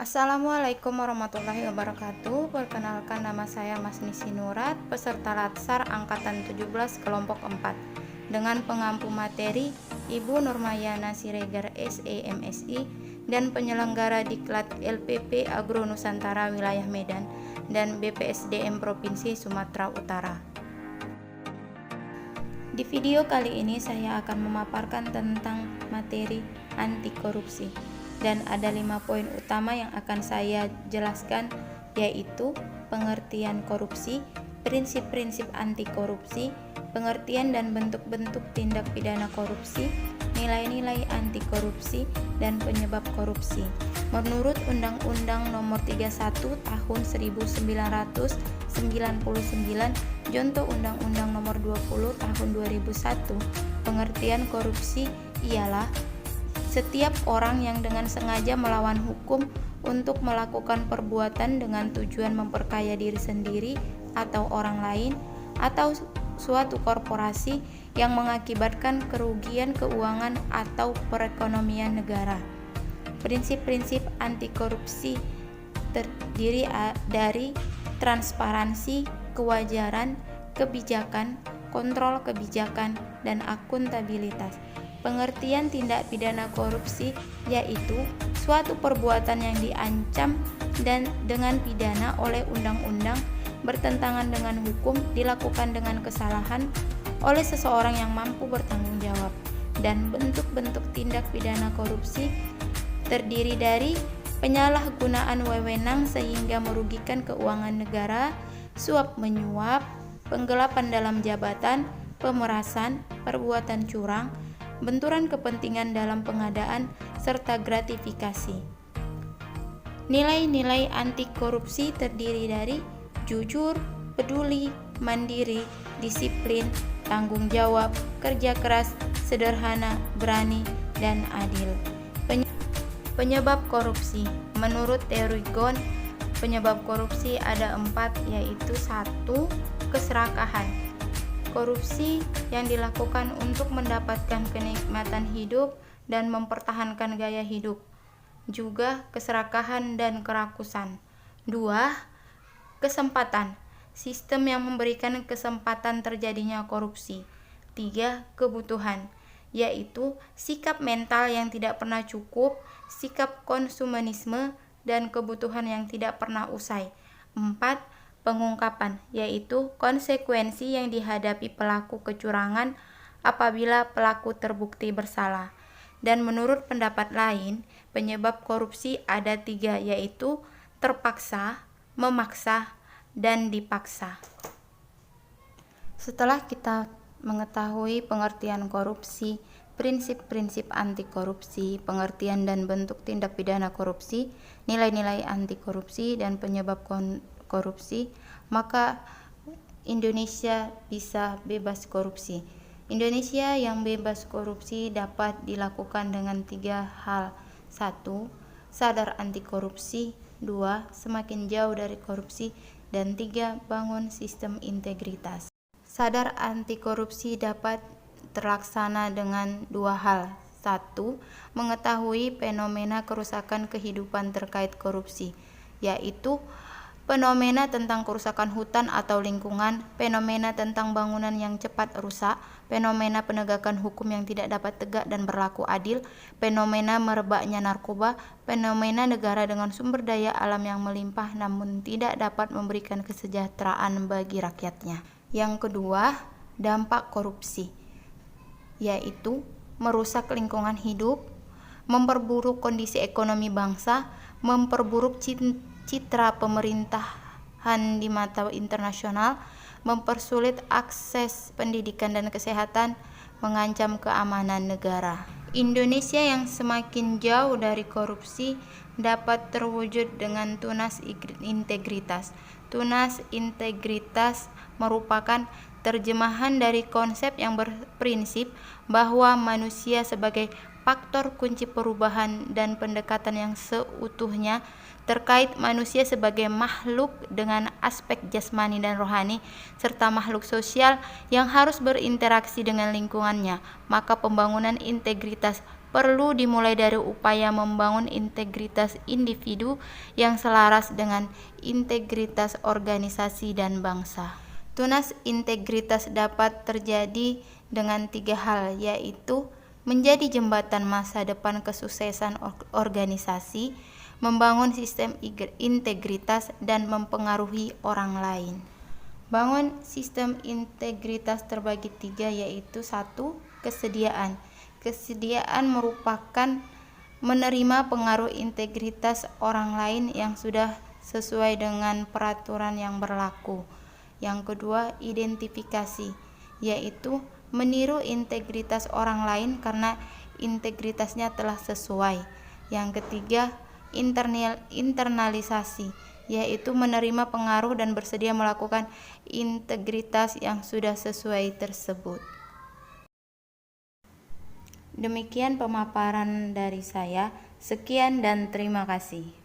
Assalamualaikum warahmatullahi wabarakatuh. Perkenalkan, nama saya Mas Nisi Nurat, peserta Latsar Angkatan 17 kelompok 4. Dengan pengampu materi Ibu Nurmayana Siregar SEMSI dan penyelenggara Diklat LPP Agro Nusantara Wilayah Medan dan BPSDM Provinsi Sumatera Utara. Di video kali ini saya akan memaparkan tentang materi anti korupsi. Dan ada 5 poin utama yang akan saya jelaskan, yaitu pengertian korupsi, prinsip-prinsip anti korupsi, pengertian dan bentuk-bentuk tindak pidana korupsi, nilai-nilai anti korupsi, dan penyebab korupsi. Menurut Undang-Undang Nomor 31 Tahun 1999, Jonto Undang-Undang Nomor 20 Tahun 2001, pengertian korupsi ialah setiap orang yang dengan sengaja melawan hukum untuk melakukan perbuatan dengan tujuan memperkaya diri sendiri atau orang lain, atau suatu korporasi yang mengakibatkan kerugian keuangan atau perekonomian negara. Prinsip-prinsip anti korupsi terdiri dari transparansi, kewajaran, kebijakan, kontrol kebijakan, dan akuntabilitas. Pengertian tindak pidana korupsi yaitu suatu perbuatan yang diancam dan dengan pidana oleh undang-undang, bertentangan dengan hukum, dilakukan dengan kesalahan oleh seseorang yang mampu bertanggung jawab. Dan bentuk-bentuk tindak pidana korupsi terdiri dari penyalahgunaan wewenang sehingga merugikan keuangan negara, suap menyuap, penggelapan dalam jabatan, pemerasan, perbuatan curang, benturan kepentingan dalam pengadaan, serta gratifikasi. Nilai-nilai anti korupsi terdiri dari jujur, peduli, mandiri, disiplin, tanggung jawab, kerja keras, sederhana, berani, dan adil. Penyebab korupsi. Menurut teori Ghosn, penyebab korupsi ada 4, yaitu 1. Keserakahan. Korupsi yang dilakukan untuk mendapatkan kenikmatan hidup dan mempertahankan gaya hidup. Juga keserakahan dan kerakusan. 2. Kesempatan. Sistem yang memberikan kesempatan terjadinya korupsi. 3. Kebutuhan, yaitu sikap mental yang tidak pernah cukup, sikap konsumenisme, dan kebutuhan yang tidak pernah usai. 4. Pengungkapan, yaitu konsekuensi yang dihadapi pelaku kecurangan apabila pelaku terbukti bersalah. Dan menurut pendapat lain, penyebab korupsi ada 3, yaitu terpaksa, memaksa, dan dipaksa. Setelah kita mengetahui pengertian korupsi, prinsip-prinsip anti korupsi, pengertian dan bentuk tindak pidana korupsi, nilai-nilai anti korupsi, dan penyebab korupsi, maka Indonesia bisa bebas korupsi. Indonesia yang bebas korupsi dapat dilakukan dengan 3 hal. 1. Sadar anti korupsi. 2. Semakin jauh dari korupsi. Dan 3. Bangun sistem integritas. Sadar anti korupsi dapat terlaksana dengan 2 hal. 1. Mengetahui fenomena kerusakan kehidupan terkait korupsi, yaitu fenomena tentang kerusakan hutan atau lingkungan, fenomena tentang bangunan yang cepat rusak, fenomena penegakan hukum yang tidak dapat tegak dan berlaku adil, fenomena merebaknya narkoba, fenomena negara dengan sumber daya alam yang melimpah namun tidak dapat memberikan kesejahteraan bagi rakyatnya. Yang kedua, dampak korupsi, yaitu merusak lingkungan hidup, memperburuk kondisi ekonomi bangsa, memperburuk citra pemerintahan di mata internasional, mempersulit akses pendidikan dan kesehatan, mengancam keamanan negara. Indonesia yang semakin jauh dari korupsi dapat terwujud dengan tunas integritas. Tunas integritas merupakan terjemahan dari konsep yang berprinsip bahwa manusia sebagai faktor kunci perubahan dan pendekatan yang seutuhnya terkait manusia sebagai makhluk dengan aspek jasmani dan rohani serta makhluk sosial yang harus berinteraksi dengan lingkungannya. Maka pembangunan integritas perlu dimulai dari upaya membangun integritas individu yang selaras dengan integritas organisasi dan bangsa. Tunas integritas dapat terjadi dengan 3 hal, yaitu menjadi jembatan masa depan kesuksesan organisasi, membangun sistem integritas, dan mempengaruhi orang lain. Bangun sistem integritas terbagi 3, yaitu 1. Kesediaan. Kesediaan merupakan menerima pengaruh integritas orang lain yang sudah sesuai dengan peraturan yang berlaku. Yang kedua, identifikasi, yaitu meniru integritas orang lain karena integritasnya telah sesuai. Yang ketiga, internalisasi, yaitu menerima pengaruh dan bersedia melakukan integritas yang sudah sesuai tersebut. Demikian pemaparan dari saya. Sekian dan terima kasih.